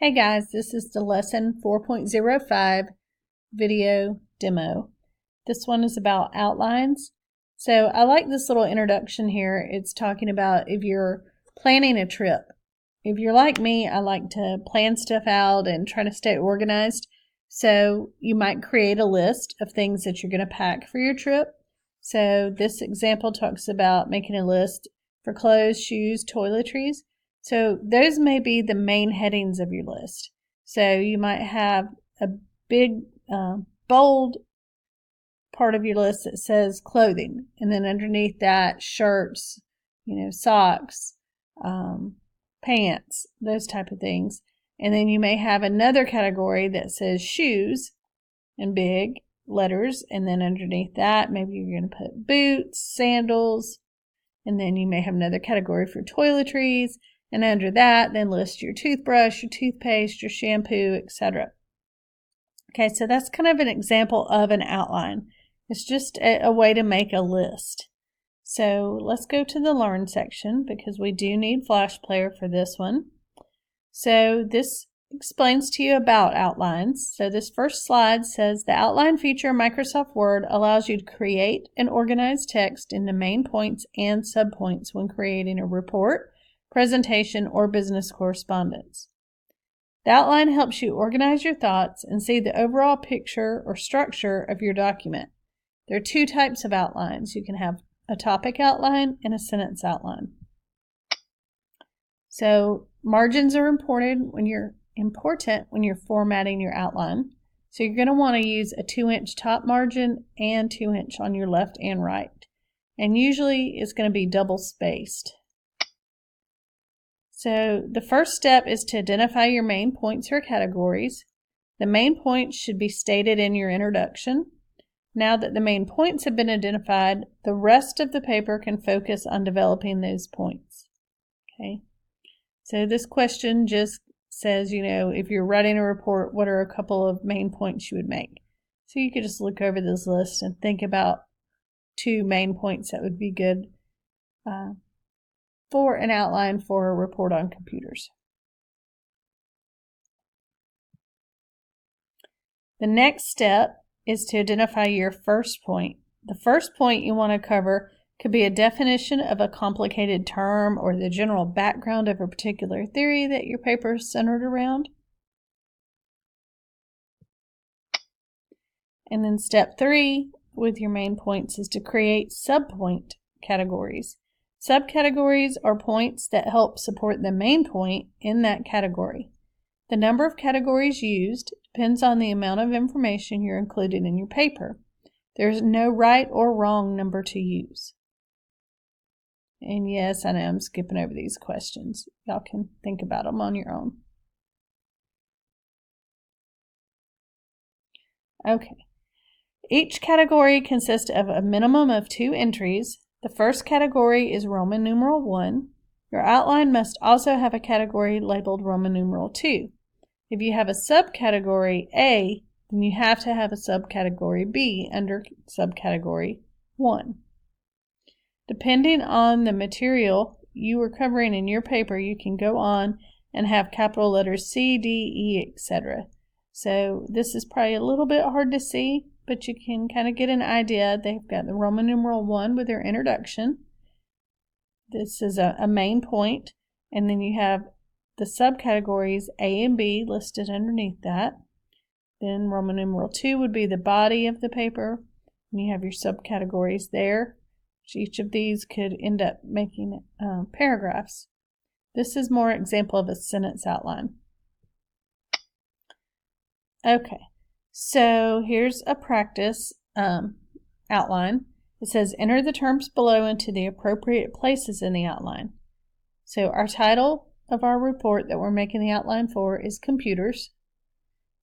Hey guys, this is the lesson 4.05 video demo. This one is about outlines. So I like this little introduction here. It's talking about if you're planning a trip. If you're like me, I like to plan stuff out and try to stay organized. So you might create a list of things that you're going to pack for your trip. So this example talks about making a list for clothes, shoes, toiletries. So those may be the main headings of your list. So you might have a big, bold part of your list that says clothing, and then underneath that, shirts, socks, pants, those type of things. And then you may have another category that says shoes in big letters, and then underneath that, maybe you're going to put boots, sandals, and then you may have another category for toiletries. And under that, then list your toothbrush, your toothpaste, your shampoo, etc. Okay, so that's kind of an example of an outline. It's just a way to make a list. So let's go to the Learn section because we do need Flash Player for this one. So this explains to you about outlines. So this first slide says the outline feature in Microsoft Word allows you to create and organize text into main points and subpoints when creating a report, presentation, or business correspondence. The outline helps you organize your thoughts and see the overall picture or structure of your document. There are two types of outlines. You can have a topic outline and a sentence outline. So margins are important when you're formatting your outline. So you're going to want to use a 2-inch top margin and 2-inch on your left and right. And usually it's going to be double spaced. So the first step is to identify your main points or categories. The main points should be stated in your introduction. Now that the main points have been identified, the rest of the paper can focus on developing those points. Okay. So this question just says, if you're writing a report, what are a couple of main points you would make? So you could just look over this list and think about 2 main points that would be good for an outline for a report on computers. The next step is to identify your first point. The first point you want to cover could be a definition of a complicated term or the general background of a particular theory that your paper is centered around. And then step 3 with your main points is to create subpoint categories. Subcategories are points that help support the main point in that category. The number of categories used depends on the amount of information you're including in your paper. There's no right or wrong number to use. And yes, I know I'm skipping over these questions. Y'all can think about them on your own. Okay. Each category consists of a minimum of 2 entries. The first category is Roman numeral 1. Your outline must also have a category labeled Roman numeral 2. If you have a subcategory A, then you have to have a subcategory B under subcategory 1. Depending on the material you are covering in your paper, you can go on and have capital letters C, D, E, etc. So this is probably a little bit hard to see, but you can kind of get an idea. They've got the Roman numeral 1 with their introduction. This is a main point, and then you have the subcategories A and B listed underneath that. Then Roman numeral 2 would be the body of the paper, and you have your subcategories there. Each of these could end up making paragraphs. This is more example of a sentence outline. Okay, so here's a practice outline. It says enter the terms below into the appropriate places in the outline. So our title of our report that we're making the outline for is computers.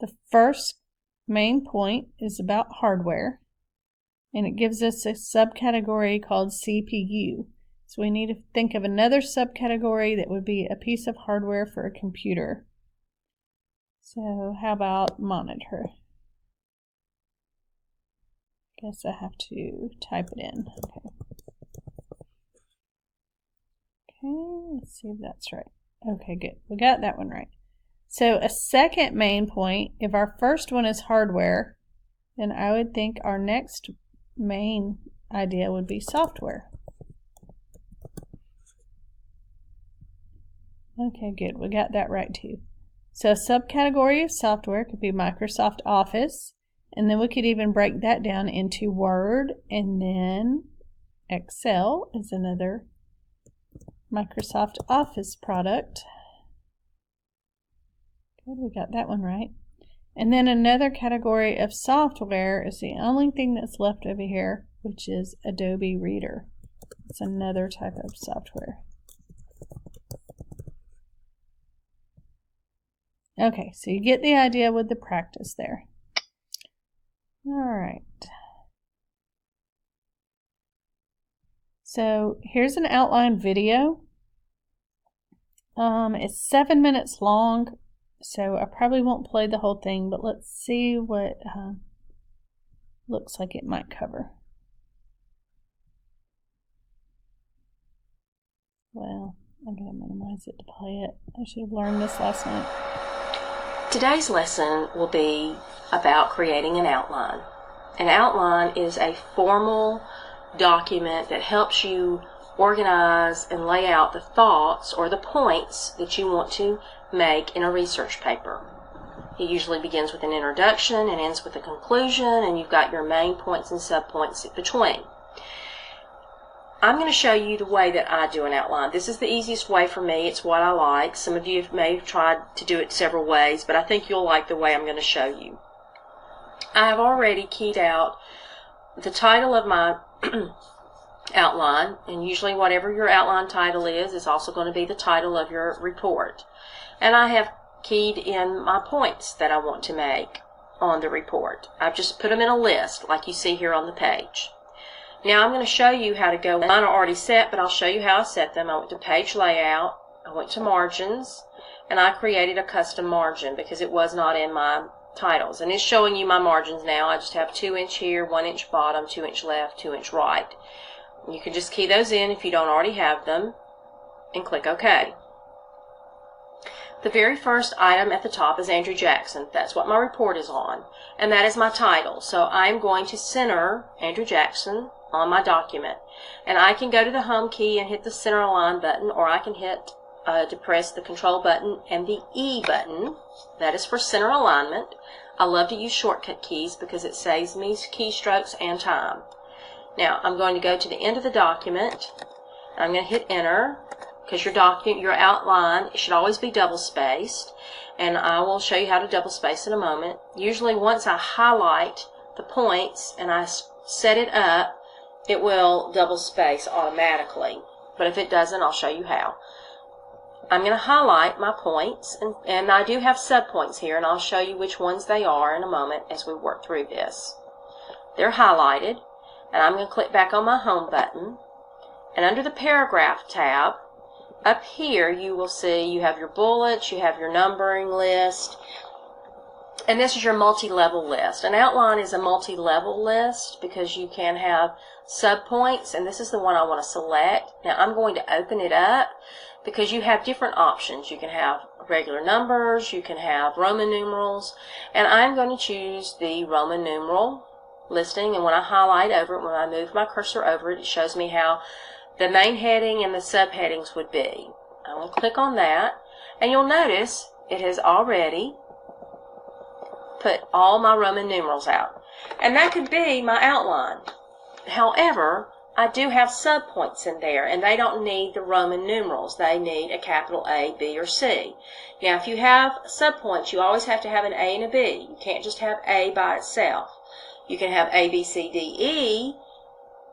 The first main point is about hardware, and it gives us a subcategory called CPU. So we need to think of another subcategory that would be a piece of hardware for a computer. So how about monitor? Guess I have to type it in. Okay, let's see if that's right. Okay, good. We got that one right. So a second main point, if our first one is hardware, then I would think our next main idea would be software. Okay, good. We got that right too. So a subcategory of software could be Microsoft Office, and then we could even break that down into Word, and then Excel is another Microsoft Office product. Good, we got that one right. And then another category of software is the only thing that's left over here, which is Adobe Reader. It's another type of software. Okay, so you get the idea with the practice there. All right. So here's an outline video. It's 7 minutes long, so I probably won't play the whole thing, but let's see what looks like it might cover. Well, I'm going to minimize it to play it. I should have learned this last night. Today's lesson will be about creating an outline. An outline is a formal document that helps you organize and lay out the thoughts or the points that you want to make in a research paper. It usually begins with an introduction and ends with a conclusion, and you've got your main points and subpoints in between. I'm going to show you the way that I do an outline. This is the easiest way for me. It's what I like. Some of you may have tried to do it several ways, but I think you'll like the way I'm going to show you. I have already keyed out the title of my outline, and usually whatever your outline title is also going to be the title of your report. And I have keyed in my points that I want to make on the report. I've just put them in a list like you see here on the page. Now I'm going to show you how to go. Mine are already set, but I'll show you how I set them. I went to page layout, I went to margins, and I created a custom margin because it was not in my titles. And it's showing you my margins now. I just have 2 inch here, 1 inch bottom, 2 inch left, 2 inch right. You can just key those in if you don't already have them and click OK. The very first item at the top is Andrew Jackson. That's what my report is on, and that is my title. So I'm going to center Andrew Jackson on my document, and I can go to the home key and hit the center align button, or I can hit to press the control button and the E button. That is for center alignment. I love to use shortcut keys because it saves me keystrokes and time. Now I'm going to go to the end of the document. I'm going to hit enter because your outline should always be double spaced, and I will show you how to double space in a moment. Usually once I highlight the points and I set it up, it will double space automatically, but if it doesn't, I'll show you how. I'm going to highlight my points, and I do have subpoints here, and I'll show you which ones they are in a moment as we work through this. They're highlighted, and I'm going to click back on my home button, and under the paragraph tab, up here you will see you have your bullets, you have your numbering list, and this is your multi-level list. An outline is a multi-level list because you can have subpoints, and this is the one I want to select. Now I'm going to open it up because you have different options. You can have regular numbers, you can have Roman numerals, and I'm going to choose the Roman numeral listing, and when I highlight over it, when I move my cursor over it, it shows me how the main heading and the subheadings would be. I'm going to click on that, and you'll notice it has already put all my Roman numerals out. And that could be my outline. However, I do have subpoints in there, and they don't need the Roman numerals. They need a capital A, B, or C. Now, if you have subpoints, you always have to have an A and a B. You can't just have A by itself. You can have A, B, C, D, E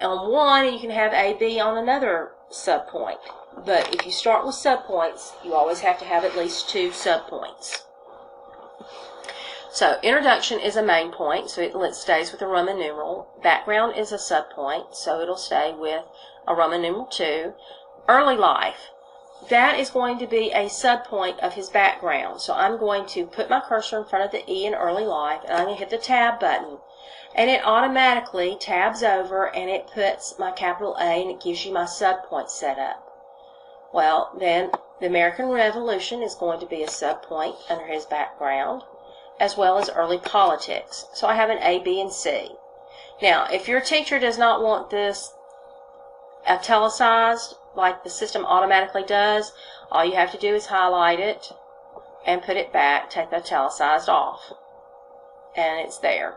on one, and you can have A, B on another subpoint. But if you start with subpoints, you always have to have at least 2 subpoints. So introduction is a main point, so it stays with a Roman numeral. Background is a subpoint, so it'll stay with a Roman numeral 2. Early life, that is going to be a subpoint of his background. So I'm going to put my cursor in front of the E in early life, and I'm going to hit the tab button. And it automatically tabs over, and it puts my capital A, and it gives you my subpoint set up. Well, then the American Revolution is going to be a subpoint under his background, as well as early politics. So I have an A, B, and C. Now, if your teacher does not want this italicized like the system automatically does, all you have to do is highlight it and put it back, take the italicized off, and it's there.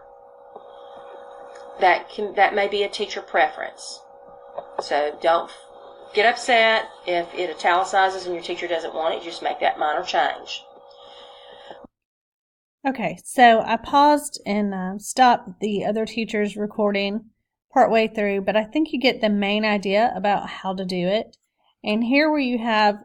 That may be a teacher preference. So don't get upset if it italicizes and your teacher doesn't want it. Just make that minor change. Okay, so I paused and stopped the other teacher's recording partway through, but I think you get the main idea about how to do it. And here where you have,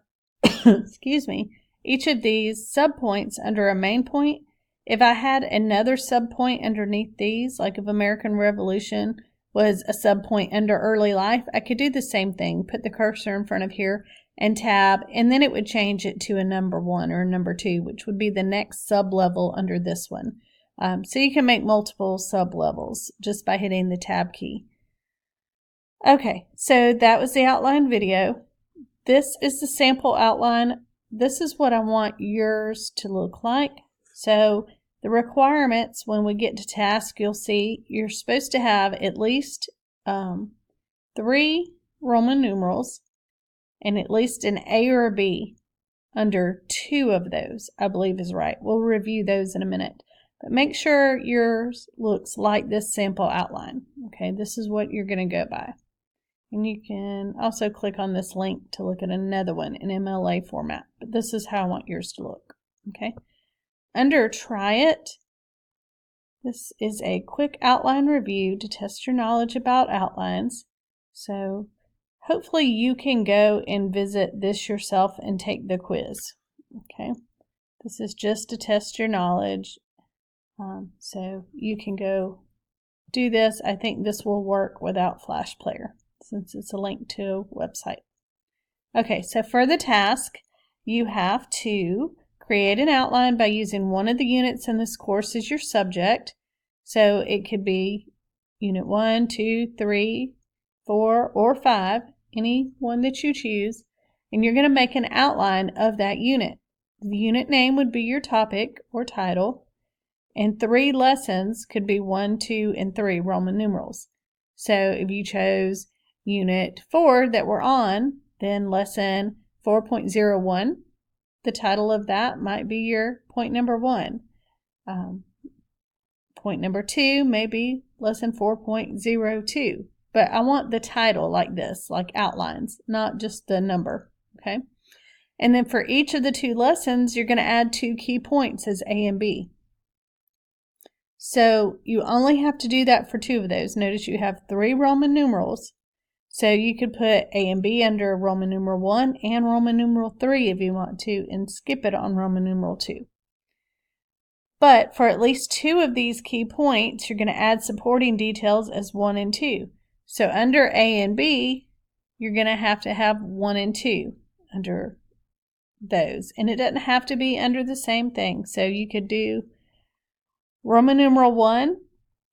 excuse me, each of these subpoints under a main point, if I had another subpoint underneath these, like if American Revolution was a subpoint under early life, I could do the same thing, put the cursor in front of here and tab, and then it would change it to a number 1 or a number 2, which would be the next sub-level under this one. So you can make multiple sub-levels just by hitting the tab key. Okay, so that was the outline video. This is the sample outline. This is what I want yours to look like. So the requirements, when we get to task, you'll see you're supposed to have at least 3 Roman numerals and at least an A or a B under 2 of those, I believe is right. We'll review those in a minute. But make sure yours looks like this sample outline. Okay, this is what you're going to go by. And you can also click on this link to look at another one in MLA format. But this is how I want yours to look. Okay. Under Try It, this is a quick outline review to test your knowledge about outlines. So hopefully you can go and visit this yourself and take the quiz. Okay. This is just to test your knowledge. So you can go do this. I think this will work without Flash Player, since it's a link to a website. Okay, so for the task, you have to create an outline by using one of the units in this course as your subject. So it could be Unit 1, 2, 3, 4, or 5, any one that you choose. And you're going to make an outline of that unit. The unit name would be your topic or title. And 3 lessons could be 1, 2, and 3 Roman numerals. So if you chose Unit 4 that we're on, then lesson 4.01, the title of that might be your point number 1. Point number 2 may be lesson 4.02. But I want the title like this, like outlines, not just the number. Okay. And then for each of the 2 lessons, you're going to add 2 key points as A and B. So you only have to do that for 2 of those. Notice you have 3 Roman numerals. So you could put A and B under Roman numeral 1 and Roman numeral 3 if you want to, and skip it on Roman numeral 2. But for at least 2 of these key points, you're going to add supporting details as 1 and 2. So under A and B, you're going to have 1 and 2 under those. And it doesn't have to be under the same thing. So you could do Roman numeral 1,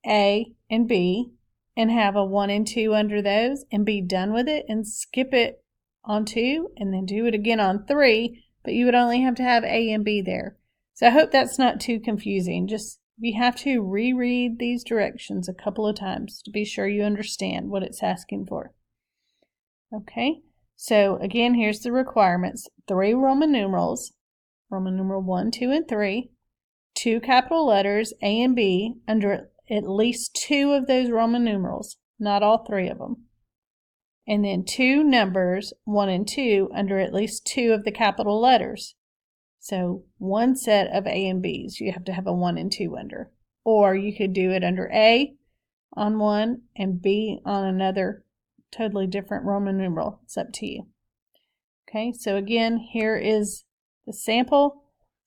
A, and B, and have a 1 and 2 under those, and be done with it, and skip it on 2, and then do it again on 3, but you would only have to have A and B there. So I hope that's not too confusing. Just, you have to reread these directions a couple of times to be sure you understand what it's asking for. Okay, so again, here's the requirements. 3 Roman numerals, Roman numeral 1, 2, and 3. 2 capital letters, A and B, under at least 2 of those Roman numerals, not all 3 of them. And then 2 numbers, 1 and 2, under at least 2 of the capital letters. So 1 set of A and B's, you have to have a 1 and 2 under. Or you could do it under A on one and B on another totally different Roman numeral. It's up to you. Okay, so again, here is the sample.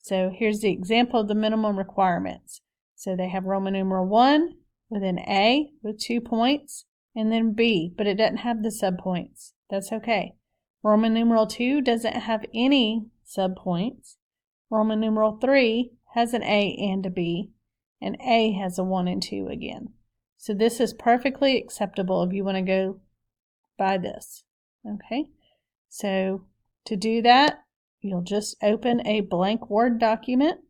So here's the example of the minimum requirements. So they have Roman numeral 1 with an A with 2 points, and then B, but it doesn't have the subpoints. That's okay. Roman numeral 2 doesn't have any subpoints. Roman numeral 3 has an A and a B, and A has a 1 and 2 again. So this is perfectly acceptable if you want to go by this. Okay, so To do that, you'll just open a blank Word document